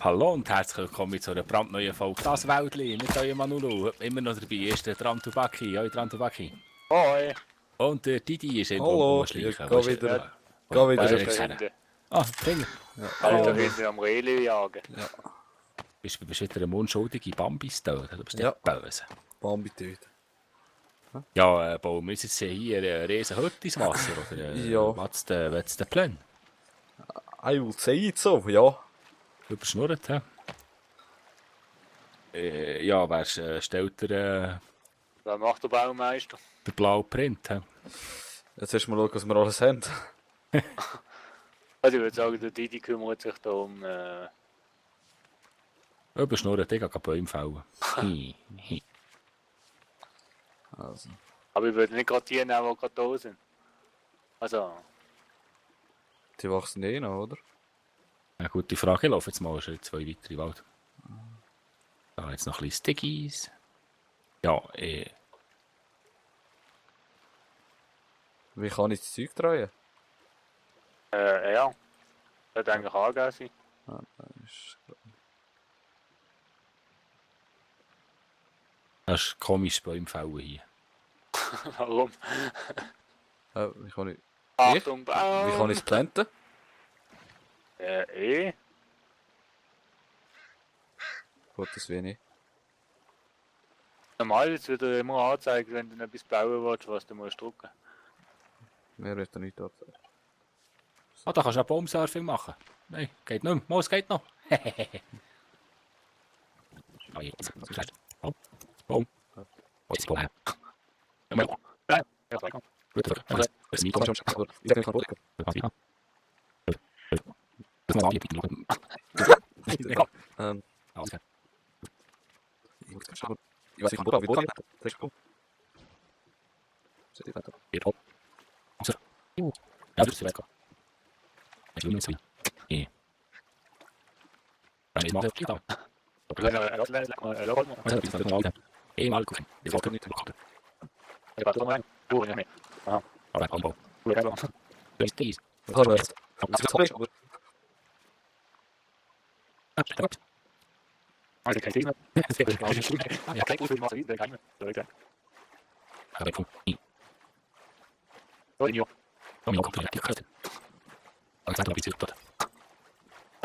Hallo und herzlich willkommen zu einer brandneuen Folge «Das Wäldli» mit eurem Manulu. Immer noch dabei ist der Trantubaki. Hoi Trantubaki. Hoi. Und der Didi ist irgendwo Hallo, rumschleichen. ich Wo geh ist wieder. er? Geh Wo wieder. ist er Alter jetzt her? Hinde. Ah, Finger. Ja, Alter hallo. Hinde am Reli jagen. Ja, Bist du wieder eine unschuldige Bambis da? Du bist Ja. nicht böse. Bambi töten. Ja, bauen wir uns jetzt hier eine riesen Hütte ins Wasser? Oder Ja. was ist der Plan? I will say it so, ja. Überschnurrt, hä? Ja, wer stellt Was macht der Baumeister? den blauen Print? Hä? Jetzt erst mal schauen, was wir alles haben. Also ich würde sagen, der Didi kümmert sich da um... Überschnurrt, ich gehe Bäume fällen. Also, Aber ich würde nicht gerade die nehmen, die gerade da sind. Also, die wachsen eh noch, oder? Eine gute Frage. Ich laufe jetzt mal schon 2 weitere Wald. Da jetzt noch ein bisschen Stickies. Ja, Wie kann ich das Zeug drehen? ja. Sollte eigentlich angehen sein. Ist- das ist komisch Bäume fällen hier. Warum? Wie kann ich... Achtung, Wie Baum! kann ich es planten? Gut, das wenig. Normal jetzt wird er immer angezeigt, wenn du etwas bauen willst, was du musst drücken. Mehr wird er nicht anzeigen. Ah, da kannst du auch Baumsurfing machen. Nein, geht nicht mehr. Mal, es geht noch. Ah, jetzt. Baum. Baum. Oh, jetzt Baum. Ja, mal. Ja, sag. Gut, das ist nicht Komm komisch. schon, aber ich sag nicht, Boden. Das ist mal anbieten. Alles klar. Ich weiß nicht, Boden, wie Boden. Das ist gut. Seht ihr weiter? Geht hopp. So. Ja, das ist weit. Ich will nicht sehen. Dann ist mal geht auch. Mal gucken. Ich wollte nicht machen. Aber Anbau. Das ist dies. Was haben wir jetzt? Das ist aber... Also kein Thema. Ja, Kein Problem, was ist denn keine? Leute. aber komm. Jo, Komm, ich komme die Karte. Und dann bitte dort.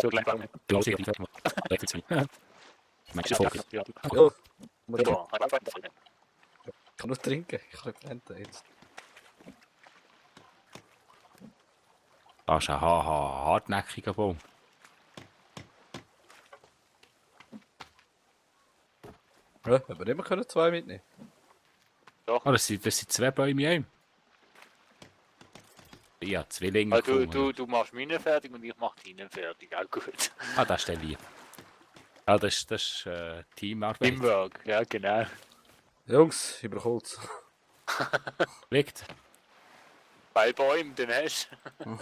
so klein Baum. Du hast ja die Karte. Weg zu mir. Mein Schiff. Ja. Ja. Ich Ja, aber kann nur trinken. Ich kann nicht planten jetzt. Das ist ein hartnäckiger Baum. Ja, aber immer können 2 mitnehmen. Oh, das sind 2 Bäume in einem. Ja, Zwillinge. Also, gefunden. du machst meine fertig und ich mach deine fertig. Auch gut. Ah, das stelle ich. Ah, das ist Teamarbeit. Teamwork, ja genau. Jungs, ich brauche Holz. Liegt. Bei Bäumen, den hast du.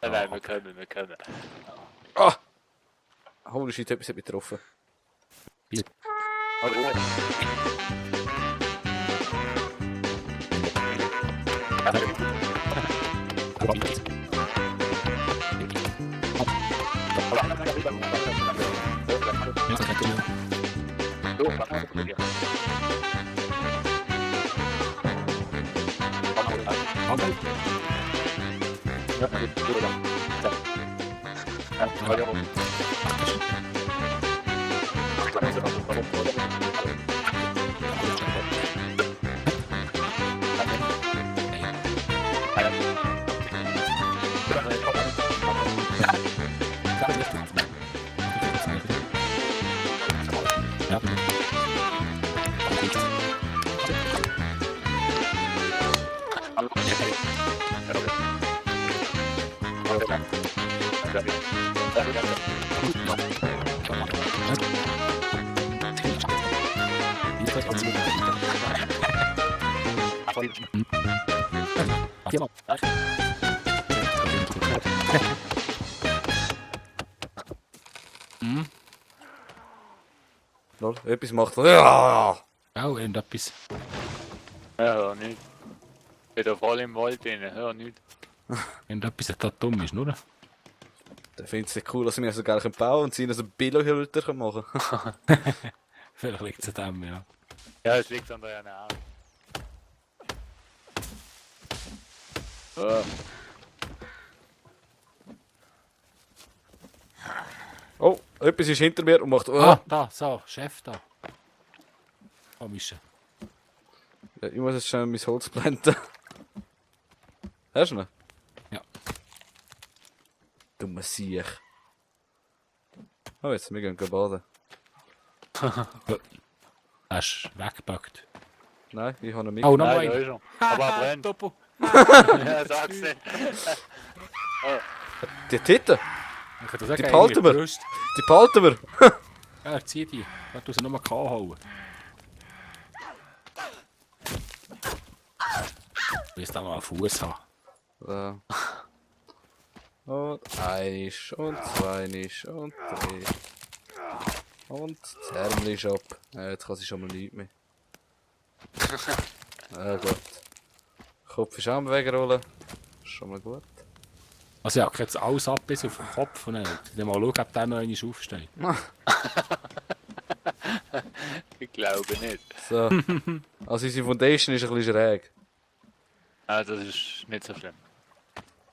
Nein, okay. wir können. Ah! Holy shit, etwas hat mich getroffen. Lol, etwas macht. Ja! Auch irgendetwas. Ja, hör nicht. Wieder voll im Wald drin, hör nicht. Irgendetwas, das dumm ist, nur. Der findet es cool, dass wir so gerne bauen und sie so Billo-Hülter machen Vielleicht liegt es an dem, ja. Ja, es liegt an der Nase. können. Oh, etwas ist hinter mir und macht... Oh. Ah, da, so, Chef da. Komische. Ja, ich muss jetzt schnell mein Holz blenden. Hast du ihn? Ja. Dummer Siech. Oh, jetzt, wir gehen baden. Hast du weggepackt? Nein, ich habe ihn Oh, mitgenommen. noch Nein, mal da einen. ist er. Aber er brennt. Doppel. Ja, sag's nicht. Die Titten, Ich kann sagen, Die behalten wir. Brust. die behalten wir. Ja, zieh die. Ich muss sie nur mal hauen. Du willst auch mal einen Fuß haben. So. Und einisch und zweinisch und drei. Und das Ärmel ist ab. Jetzt kann sie schon mal nichts mehr. Ja gut. Kopf ist auch am Wegrollen. Schon mal gut. Also ja, jetzt alles ab bis auf den Kopf. Und dann mal schauen, ob der noch einmal aufsteht. Ich glaube nicht. So. Also unsere Foundation ist ein bisschen schräg. Ah, das ist nicht so schlimm.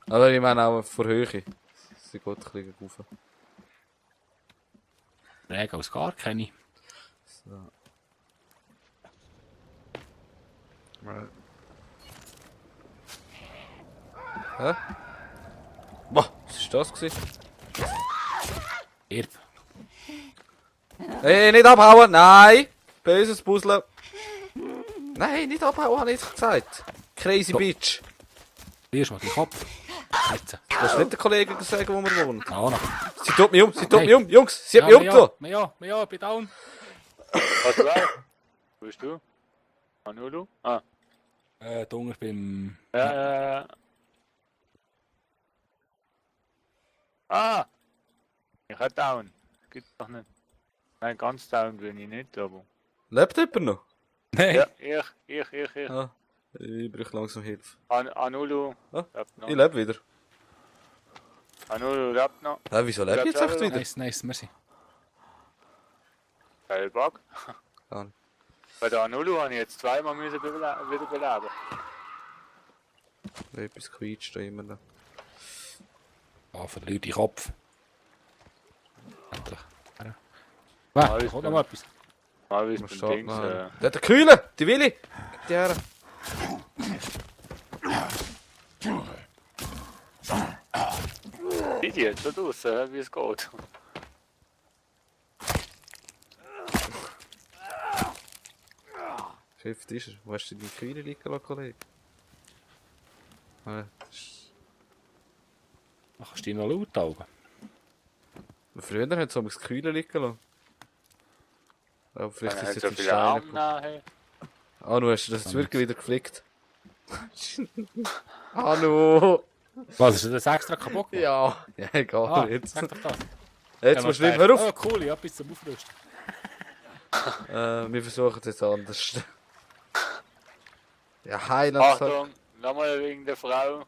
Aber ich meine auch vor Höhe. Sie geht ein bisschen rauf. Regen als gar keine. So. Hä? Boah, was war das gewesen? Erb. Hey, nicht abhauen! Nein! Böses Puzzle! Nein, nicht abhauen, habe ich jetzt gesagt! Crazy Doch. Bitch! Erst mal den Kopf. Jetzt. Du hast nicht den Kollegen sagen, wo wir wohnen. Ah, noch. Sie tut mich um, sie tut Hey. mich um, Jungs! Sie hat mich umgelassen! Ja, ich bin down. Was du auch? Wo bist du? Manolo? Ah. Dunger beim... Ja. Ah! Ich hab down. Gibt's doch nicht. Nein, ganz down bin ich nicht, aber. Lebt jemand noch? Nein. Ja, ich. Ah, ich brauche langsam Hilfe. Anulu Ah, lebt noch. Ich lebe wieder. Anulu lebt noch. Wieso lebe ich jetzt echt wieder? Nice, merci. Geil Bug. Gar nicht. Bei der Anulu habe ich jetzt zweimal müssen wieder beleben. Etwas quietscht da immer noch. Ah, verliert die Kopf. Endlich. Alles Kommt noch mal etwas. Mal wie es Muss beim starten. Dings. Der hat den Kühlen! Die Willi! Gib die her! Sieht jetzt schon aus, wie es geht. Schifft ist er. Wo hast du die Kühlen liegen lassen, Kollege? Machst du die noch laut oben? Früher hat es das Kühlen liegen lassen. Aber vielleicht ist es so jetzt in viele Arme Steine. nachher. Ah, du hast das jetzt wirklich wieder geflickt. Hallo! Was, ist das extra kaputt gemacht? Ja! Ja, egal, Ah, jetzt. sag doch das. Jetzt musst du nicht, hör auf! Oh, cool, ich hab etwas zum Aufrüsten. Wir versuchen es jetzt anders. Ja, Heiland. Achtung, nochmal wegen der Frau.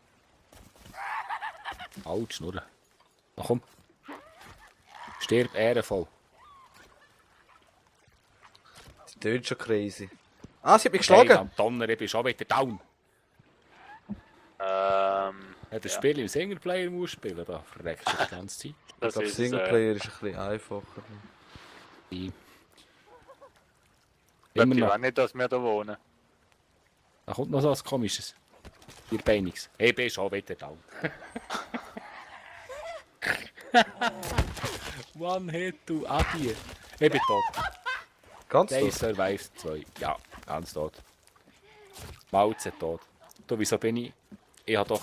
Autsch, Schnurren. Na komm. Stirb ehrenvoll. Die tönt schon crazy. Ah, sie hat mich Hey, geschlagen! am Donner, ich bin schon wieder down. Ja, das Ja. Spiel im Singleplayer muss spielen, da verreckst du die ganze Zeit. Ich Das glaube, ist Singleplayer ist ein bisschen einfacher. Immer Ich noch. weiß nicht, dass wir da wohnen. Da kommt noch so was Komisches. Vierbeiniges. Ich bin schon wieder down. One hit to Adi. Ich bin tot. Ganz Day tot. survives 2. Ja, ganz tot. Mauze tot. Du, wieso bin ich? Ich hab doch...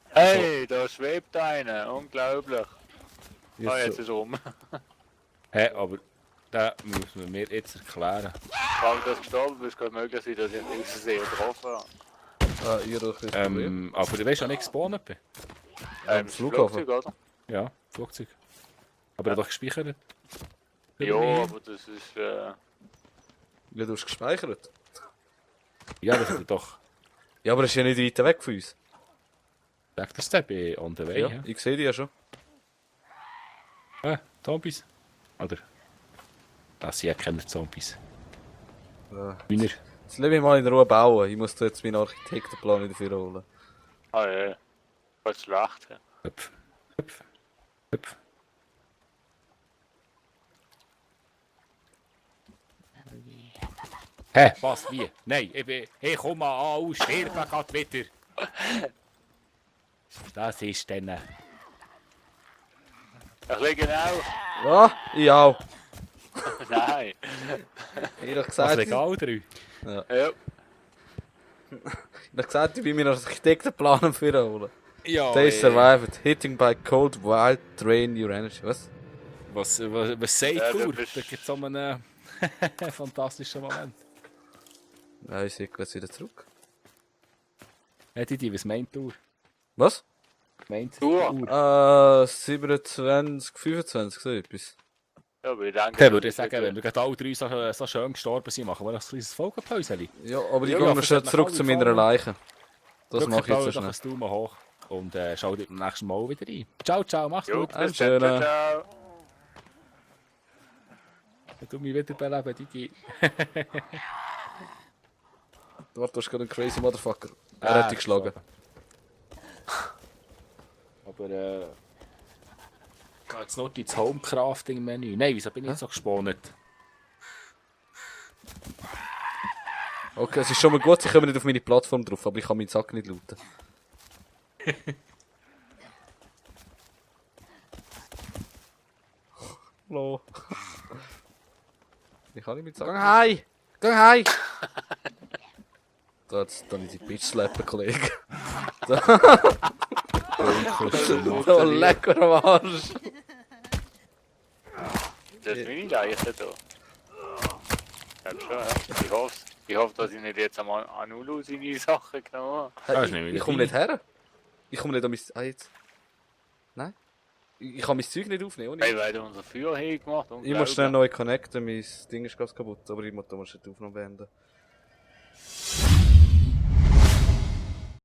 Hey, da schwebt einer. Unglaublich. Ah, jetzt Jetzt ist er rum. Hä, aber... Da müssen wir mir jetzt erklären. Weil du gestorben bist, kann es möglich sein, dass ich nicht sehr getroffen habe. Ah, ihr doch ein Problem. Aber du weißt ja nicht gespawnt bin. Am Das Flughafen. Flugzeug, oder? Ja, Flugzeug. Aber er hat doch gespeichert. Ja, aber das ist. Ja, du hast gespeichert. Ja, das ist doch... Ja, aber das ist ja nicht weit weg von uns. Sagt das der bei On the Way, Ja, ja? ich sehe die ja schon. Zombies? Oder? Das sind ja keine Zombies. Ja. Hühner. Jetzt lass mich mal in Ruhe bauen. Ich muss da jetzt meinen Architektenplan dafür holen. Ah ja. Was schlecht. Ja. Hüpf. Hüpf. Hüpf. Hä? Was? Wie? Nein, ich bin... Hey, komm mal an, sterben grad wieder. Das ist dann... Ein bisschen genau. Ja, ich auch. Nein. Ich hab doch Das gesagt, Regal 3. Ja. Ich will meinen Architektenplan dafür holen. Ja, They survived. Hitting by cold wild drain your energy. Was? was sagt Ja, du? du bist- Da gibt es so einen fantastischen Moment. Ja, ich sehe jetzt wieder zurück. Hätte die, was meint du? Was? Meint Uhr. Uhr. 27, 25, so etwas. Ja, aber ich denke... Dann würde ich sagen, wenn wir gerade alle drei so schön gestorben sind, machen wir noch ein kleines Folgenpäuschen. Ja, aber ich Ja, gehe ja, noch schnell versteht zurück mich zu alle meiner voll. Leiche. Das mache ich jetzt so Doch schnell. ein Daumen hoch. Und schau dich beim nächsten Mal wieder rein. Ciao, ciao, mach's Jo, gut. bis schönen. dann. Ciao. Du mich wieder beleben, Digi. Warte, du hast gerade einen crazy Motherfucker. Er hat dich geschlagen. Aber geht jetzt noch ins Homecrafting-Menü. Nein, wieso bin ich jetzt so gespannt? Okay, es ist schon mal gut, ich komme nicht auf meine Plattform drauf, aber ich kann meinen Sack nicht looten. Hallo. Ich kann nicht meinen Sack. Geh heim! Geh heim! Da hat dann die Bitch slappen, Kollege. So lecker am Arsch. Das ist meine Leiche da. Ja, schon, ja. Ich hoffe, dass ich nicht jetzt einmal an Ulu seine Sachen genommen habe. Ah, ist Hey, nicht ich wieder komme rein. nicht her. Ich komme nicht an mein... Ah, jetzt. Nein? Ich kann mein Zeug nicht aufnehmen. Ohne. Hey, weil du unser Feuer hingemacht hast. Ich muss schnell neu connecten, mein Ding ist ganz kaputt, aber ich muss da mal schnell die Aufnahme beenden.